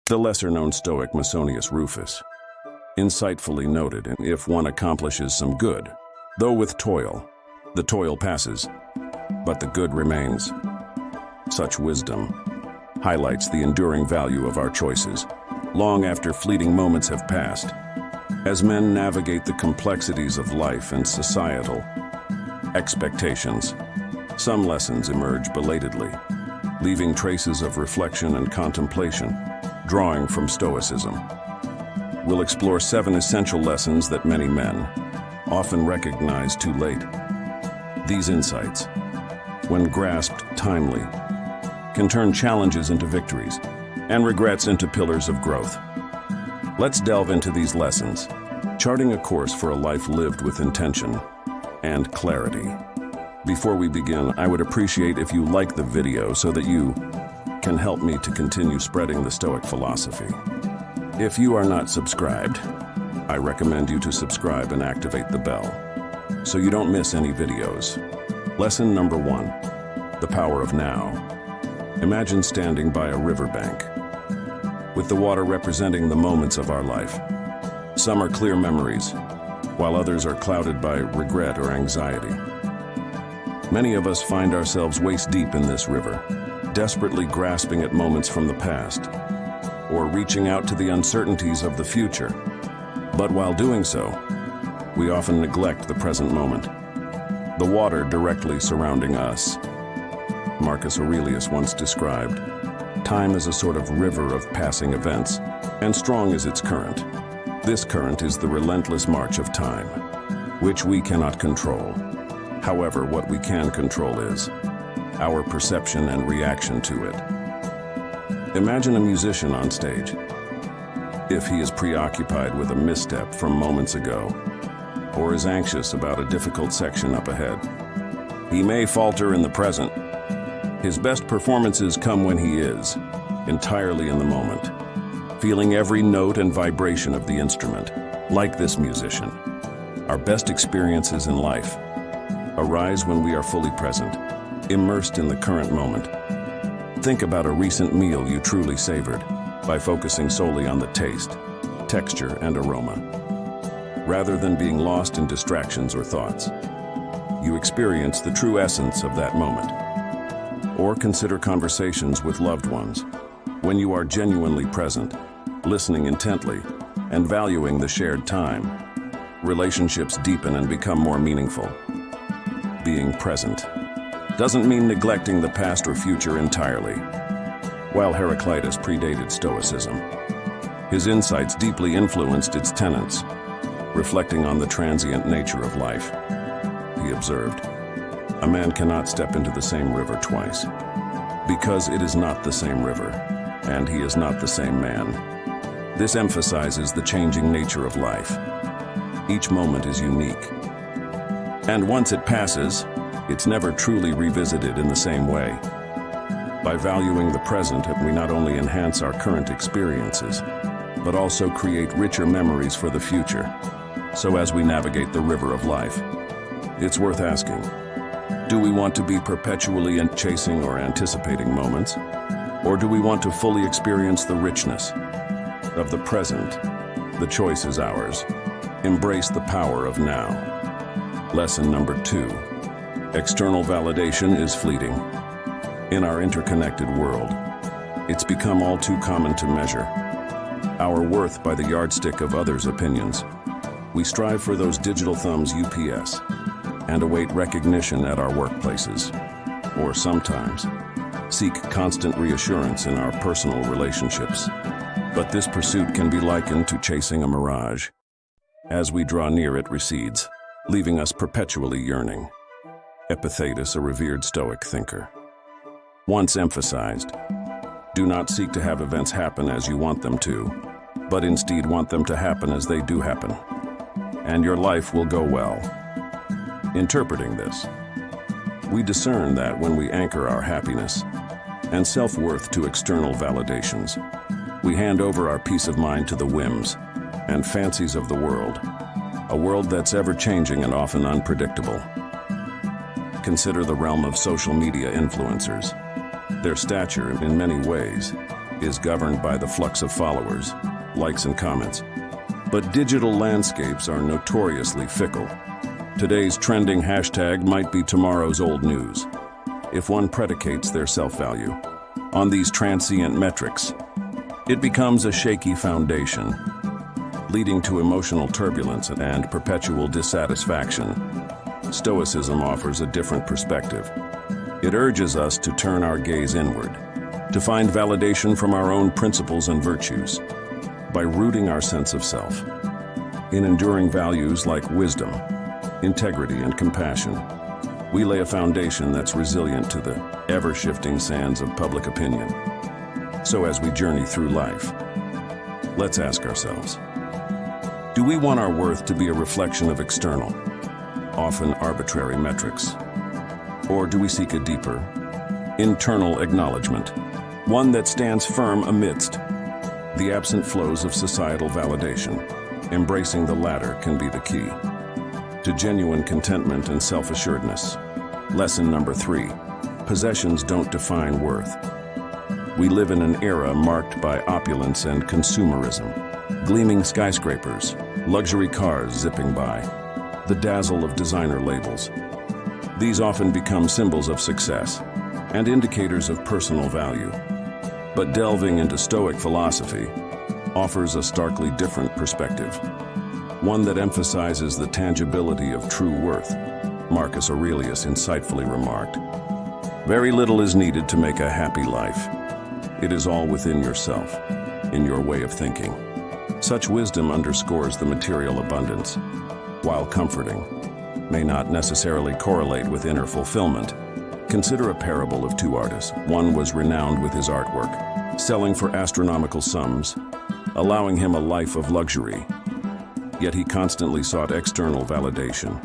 The lesser-known Stoic Musonius Rufous insightfully noted, if one accomplishes some good, though with toil, the toil passes, but the good remains. Such wisdom highlights the enduring value of our choices, long after fleeting moments have passed. As men navigate the complexities of life and societal expectations, some lessons emerge belatedly, leaving traces of reflection and contemplation, drawing from Stoicism. We'll explore 7 essential lessons that many men often recognize too late. These insights, when grasped timely, can turn challenges into victories and regrets into pillars of growth. Let's delve into these lessons, charting a course for a life lived with intention and clarity. Before we begin, I would appreciate if you like the video so that you can help me to continue spreading the Stoic philosophy. If you are not subscribed, I recommend you to subscribe and activate the bell so you don't miss any videos. Lesson number 1, the power of now. Imagine standing by a riverbank, with the water representing the moments of our life. Some are clear memories, while others are clouded by regret or anxiety. Many of us find ourselves waist-deep in this river, desperately grasping at moments from the past, or reaching out to the uncertainties of the future. But while doing so, we often neglect the present moment, the water directly surrounding us. Marcus Aurelius once described, "Time is a sort of river of passing events, and strong is its current. This current is the relentless march of time, which we cannot control. However, what we can control is our perception and reaction to it." Imagine a musician on stage. If he is preoccupied with a misstep from moments ago, or is anxious about a difficult section up ahead, he may falter in the present. His best performances come when he is entirely in the moment, feeling every note and vibration of the instrument. Like this musician, our best experiences in life arise when we are fully present, immersed in the current moment. Think about a recent meal you truly savored by focusing solely on the taste, texture, and aroma. Rather than being lost in distractions or thoughts, you experience the true essence of that moment. Or consider conversations with loved ones. When you are genuinely present, listening intently, and valuing the shared time, relationships deepen and become more meaningful. Being present doesn't mean neglecting the past or future entirely. While Heraclitus predated Stoicism, his insights deeply influenced its tenets, reflecting on the transient nature of life. He observed, "A man cannot step into the same river twice, because it is not the same river, and he is not the same man." This emphasizes the changing nature of life. Each moment is unique, and once it passes, it's never truly revisited in the same way. By valuing the present, we not only enhance our current experiences, but also create richer memories for the future. So as we navigate the river of life, it's worth asking, do we want to be perpetually chasing or anticipating moments? Or do we want to fully experience the richness of the present? The choice is ours. Embrace the power of now. Lesson number 2. External validation is fleeting. In our interconnected world, it's become all too common to measure our worth by the yardstick of others' opinions. We strive for those digital thumbs UPS and await recognition at our workplaces, or sometimes seek constant reassurance in our personal relationships. But this pursuit can be likened to chasing a mirage. As we draw near, it recedes, leaving us perpetually yearning. Epictetus, a revered Stoic thinker, once emphasized, "Do not seek to have events happen as you want them to, but instead want them to happen as they do happen, and your life will go well." Interpreting this, we discern that when we anchor our happiness and self-worth to external validations, we hand over our peace of mind to the whims and fancies of the world, a world that's ever-changing and often unpredictable. Consider the realm of social media influencers. Their stature, in many ways, is governed by the flux of followers, likes and comments. But digital landscapes are notoriously fickle. Today's trending hashtag might be tomorrow's old news, if one predicates their self-value on these transient metrics. It becomes a shaky foundation, leading to emotional turbulence and perpetual dissatisfaction. Stoicism offers a different perspective. It urges us to turn our gaze inward, to find validation from our own principles and virtues, by rooting our sense of self in enduring values like wisdom, integrity, and compassion. We lay a foundation that's resilient to the ever-shifting sands of public opinion. So as we journey through life, let's ask ourselves, do we want our worth to be a reflection of external, often arbitrary metrics? Or do we seek a deeper, internal acknowledgement, one that stands firm amidst the absent flows of societal validation? Embracing the latter can be the key to genuine contentment and self-assuredness. Lesson number 3, possessions don't define worth. We live in an era marked by opulence and consumerism. Gleaming skyscrapers, luxury cars zipping by, the dazzle of designer labels. These often become symbols of success and indicators of personal value. But delving into Stoic philosophy offers a starkly different perspective, one that emphasizes the tangibility of true worth. Marcus Aurelius insightfully remarked, "Very little is needed to make a happy life. It is all within yourself, in your way of thinking." Such wisdom underscores the material abundance, while comforting, may not necessarily correlate with inner fulfillment. Consider a parable of two artists. One was renowned with his artwork, selling for astronomical sums, allowing him a life of luxury. Yet he constantly sought external validation,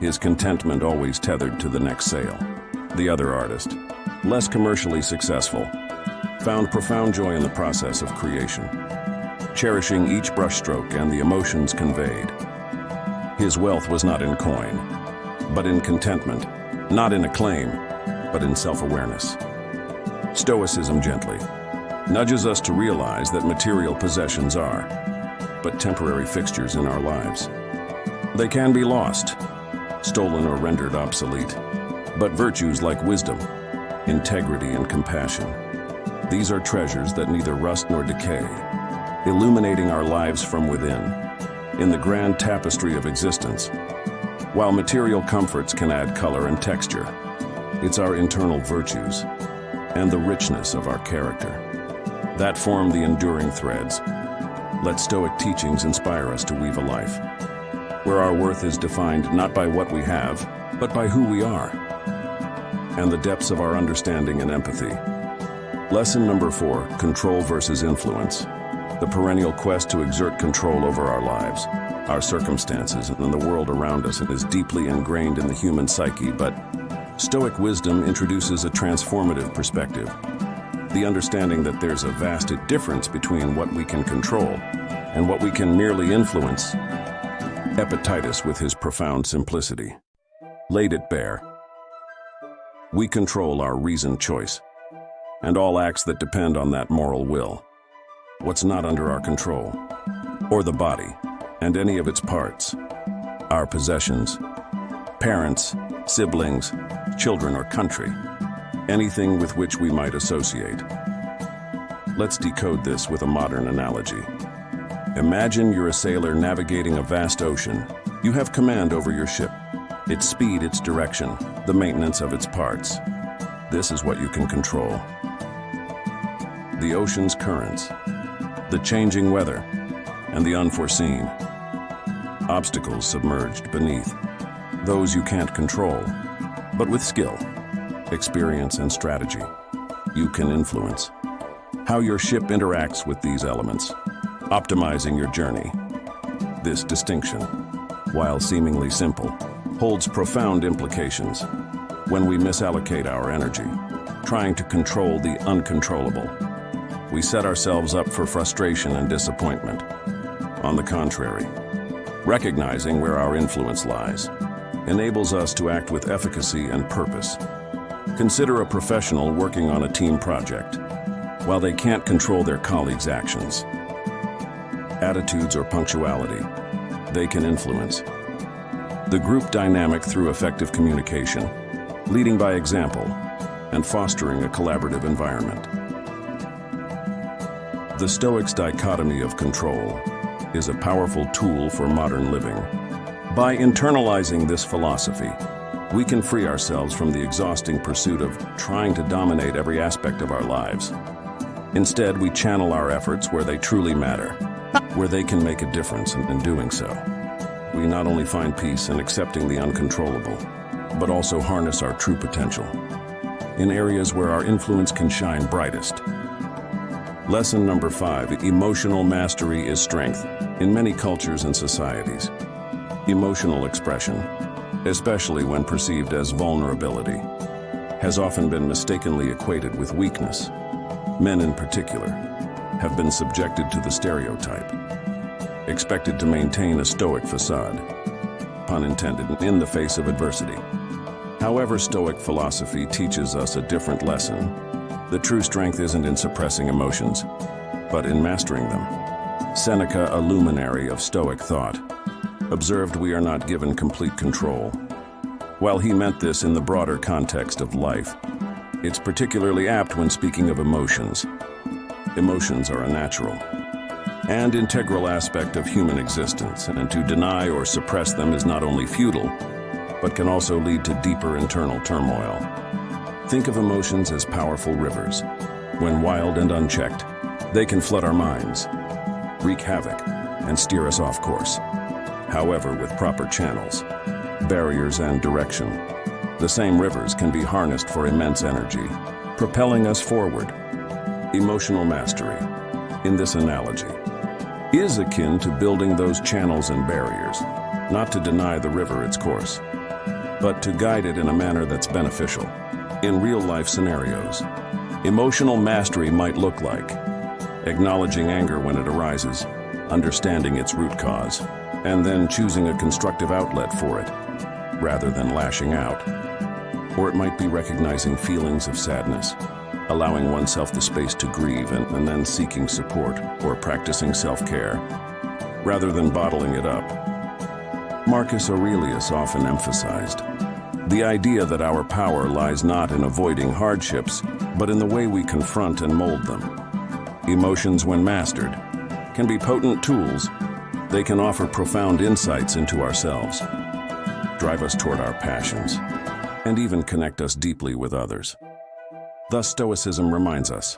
his contentment always tethered to the next sale. The other artist, less commercially successful, found profound joy in the process of creation, cherishing each brushstroke and the emotions conveyed. His wealth was not in coin, but in contentment, not in acclaim, but in self-awareness. Stoicism gently nudges us to realize that material possessions are but temporary fixtures in our lives. They can be lost, stolen or rendered obsolete, but virtues like wisdom, integrity, and compassion, these are treasures that neither rust nor decay, illuminating our lives from within, in the grand tapestry of existence. While material comforts can add color and texture, it's our internal virtues and the richness of our character that form the enduring threads. Let Stoic teachings inspire us to weave a life where our worth is defined not by what we have, but by who we are, and the depths of our understanding and empathy. Lesson number 4, control versus influence. The perennial quest to exert control over our lives, our circumstances, and the world around us is deeply ingrained in the human psyche, but Stoic wisdom introduces a transformative perspective, the understanding that there's a vast difference between what we can control and what we can merely influence. Epictetus, with his profound simplicity, laid it bare. We control our reasoned choice, and all acts that depend on that moral will. What's not under our control, or the body, and any of its parts, our possessions, parents, siblings, children, or country, anything with which we might associate. Let's decode this with a modern analogy. Imagine you're a sailor navigating a vast ocean. You have command over your ship, its speed, its direction, the maintenance of its parts. This is what you can control. The ocean's currents, the changing weather, and the unforeseen. Obstacles submerged beneath. Those you can't control, but with skill, experience, and strategy, you can influence how your ship interacts with these elements, optimizing your journey. This distinction, while seemingly simple, holds profound implications. When we misallocate our energy, trying to control the uncontrollable, we set ourselves up for frustration and disappointment. On the contrary, recognizing where our influence lies enables us to act with efficacy and purpose. Consider a professional working on a team project. while they can't control their colleagues' actions. Attitudes or punctuality, they can influence. The group dynamic through effective communication, leading by example, and fostering a collaborative environment. The Stoics' dichotomy of control is a powerful tool for modern living. By internalizing this philosophy, we can free ourselves from the exhausting pursuit of trying to dominate every aspect of our lives. Instead, we channel our efforts where they truly matter, where they can make a difference in doing so. We not only find peace in accepting the uncontrollable, but also harness our true potential in areas where our influence can shine brightest. Lesson number 5, emotional mastery is strength. In many cultures and societies, emotional expression, especially when perceived as vulnerability, has often been mistakenly equated with weakness. Men in particular have been subjected to the stereotype, expected to maintain a stoic facade, pun intended, in the face of adversity. However, Stoic philosophy teaches us a different lesson. The true strength isn't in suppressing emotions, but in mastering them. Seneca, a luminary of Stoic thought, observed we are not given complete control. While he meant this in the broader context of life, it's particularly apt when speaking of emotions. Emotions are a natural and integral aspect of human existence, and to deny or suppress them is not only futile, but can also lead to deeper internal turmoil. Think of emotions as powerful rivers. When wild and unchecked, they can flood our minds, wreak havoc, and steer us off course. However, with proper channels, barriers, and direction, the same rivers can be harnessed for immense energy, propelling us forward. Emotional mastery, in this analogy, is akin to building those channels and barriers, not to deny the river its course, but to guide it in a manner that's beneficial. In real-life scenarios, emotional mastery might look like acknowledging anger when it arises, understanding its root cause, and then choosing a constructive outlet for it, rather than lashing out. Or it might be recognizing feelings of sadness, allowing oneself the space to grieve, and then seeking support or practicing self-care, rather than bottling it up. Marcus Aurelius often emphasized the idea that our power lies not in avoiding hardships, but in the way we confront and mold them. Emotions, when mastered, can be potent tools. They can offer profound insights into ourselves, drive us toward our passions, and even connect us deeply with others. Thus, Stoicism reminds us,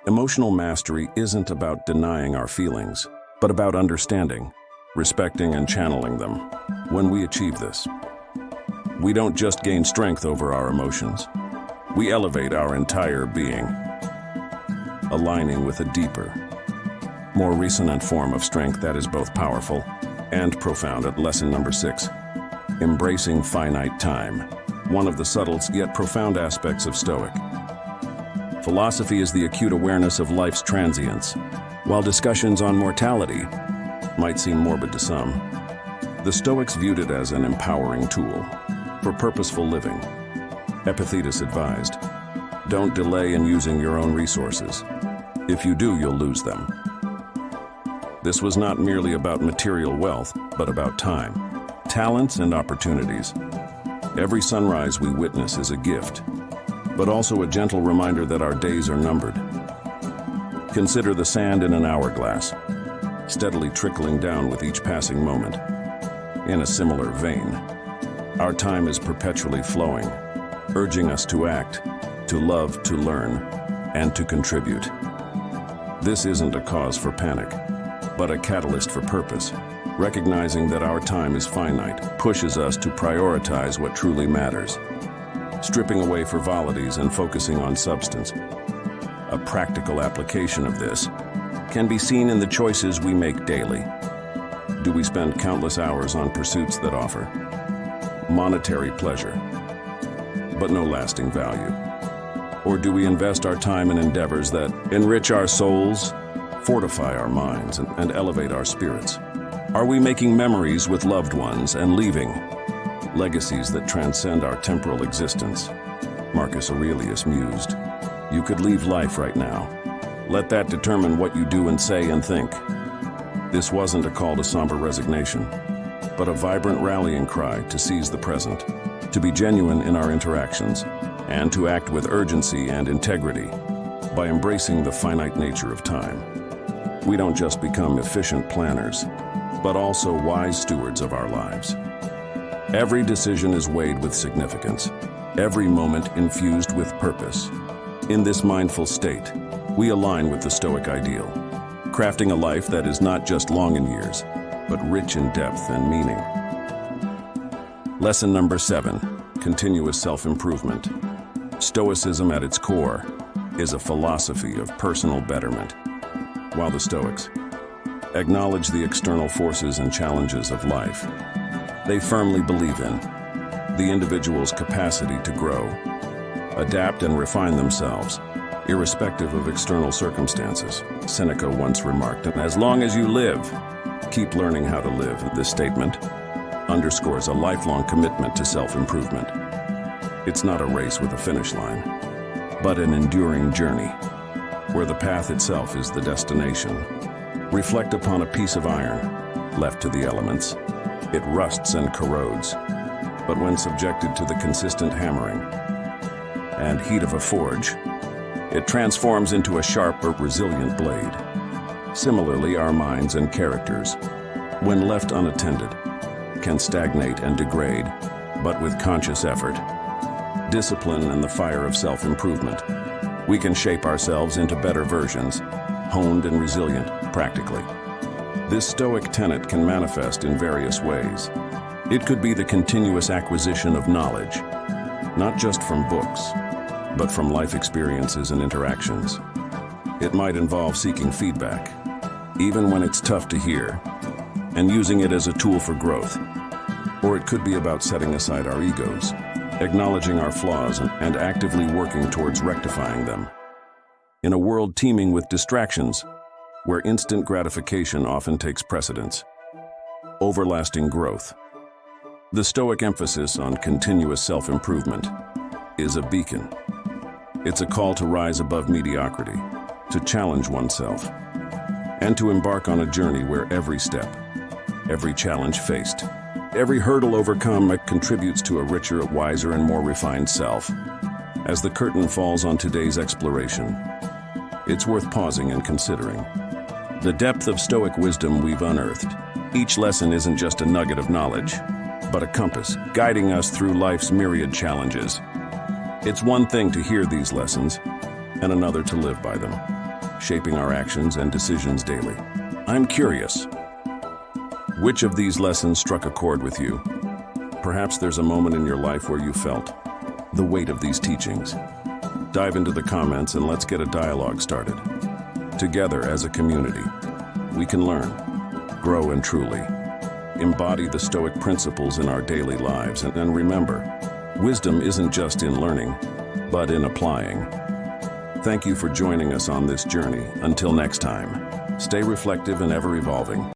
emotional mastery isn't about denying our feelings, but about understanding, respecting, and channeling them. When we achieve this, we don't just gain strength over our emotions, we elevate our entire being, aligning with a deeper, more resonant form of strength that is both powerful and profound. At lesson number 6, embracing finite time, one of the subtle yet profound aspects of Stoic philosophy is the acute awareness of life's transience. While discussions on mortality might seem morbid to some, the Stoics viewed it as an empowering tool for purposeful living. Epictetus advised, don't delay in using your own resources. If you do, you'll lose them. This was not merely about material wealth, but about time, talents, and opportunities. Every sunrise we witness is a gift, but also a gentle reminder that our days are numbered. Consider the sand in an hourglass, steadily trickling down with each passing moment. In a similar vein, our time is perpetually flowing, urging us to act, to love, to learn, and to contribute. This isn't a cause for panic, but a catalyst for purpose. Recognizing that our time is finite pushes us to prioritize what truly matters, stripping away frivolities and focusing on substance. A practical application of this can be seen in the choices we make daily. Do we spend countless hours on pursuits that offer monetary pleasure, but no lasting value? Or do we invest our time in endeavors that enrich our souls, fortify our minds, and elevate our spirits? Are we making memories with loved ones and leaving legacies that transcend our temporal existence? Marcus Aurelius mused, you could leave life right now, Let that determine what you do and say and think. This wasn't a call to somber resignation, but a vibrant rallying cry to seize the present, to be genuine in our interactions, and to act with urgency and integrity by embracing the finite nature of time. We don't just become efficient planners, but also wise stewards of our lives. Every decision is weighed with significance, every moment infused with purpose. In this mindful state, we align with the Stoic ideal, crafting a life that is not just long in years, but rich in depth and meaning. Lesson number 7, continuous self-improvement. Stoicism at its core is a philosophy of personal betterment, while the Stoics acknowledge the external forces and challenges of life. They firmly believe in the individual's capacity to grow, adapt, and refine themselves, irrespective of external circumstances. Seneca once remarked, "As long as you live, keep learning how to live." This statement underscores a lifelong commitment to self-improvement. It's not a race with a finish line, but an enduring journey, where the path itself is the destination. Reflect upon a piece of iron left to the elements. It rusts and corrodes, but when subjected to the consistent hammering and heat of a forge, it transforms into a sharper, resilient blade. Similarly, our minds and characters, when left unattended, can stagnate and degrade, but with conscious effort, discipline, and the fire of self-improvement, we can shape ourselves into better versions, honed and resilient practically. This Stoic tenet can manifest in various ways. It could be the continuous acquisition of knowledge, not just from books, but from life experiences and interactions. It might involve seeking feedback, even when it's tough to hear, and using it as a tool for growth. Or it could be about setting aside our egos, acknowledging our flaws, and actively working towards rectifying them. In a world teeming with distractions, where instant gratification often takes precedence, overlasting growth, the Stoic emphasis on continuous self-improvement is a beacon. It's a call to rise above mediocrity, to challenge oneself, and to embark on a journey where every step, every challenge faced, every hurdle overcome contributes to a richer, wiser, and more refined self. As the curtain falls on today's exploration, it's worth pausing and considering the depth of Stoic wisdom we've unearthed. Each lesson isn't just a nugget of knowledge, but a compass guiding us through life's myriad challenges. It's one thing to hear these lessons, and another to live by them, shaping our actions and decisions daily. I'm curious, which of these lessons struck a chord with you? Perhaps there's a moment in your life where you felt the weight of these teachings. Dive into the comments and let's get a dialogue started. Together as a community, we can learn, grow, and truly embody the Stoic principles in our daily lives. And remember, wisdom isn't just in learning, but in applying. Thank you for joining us on this journey. Until next time, stay reflective and ever evolving.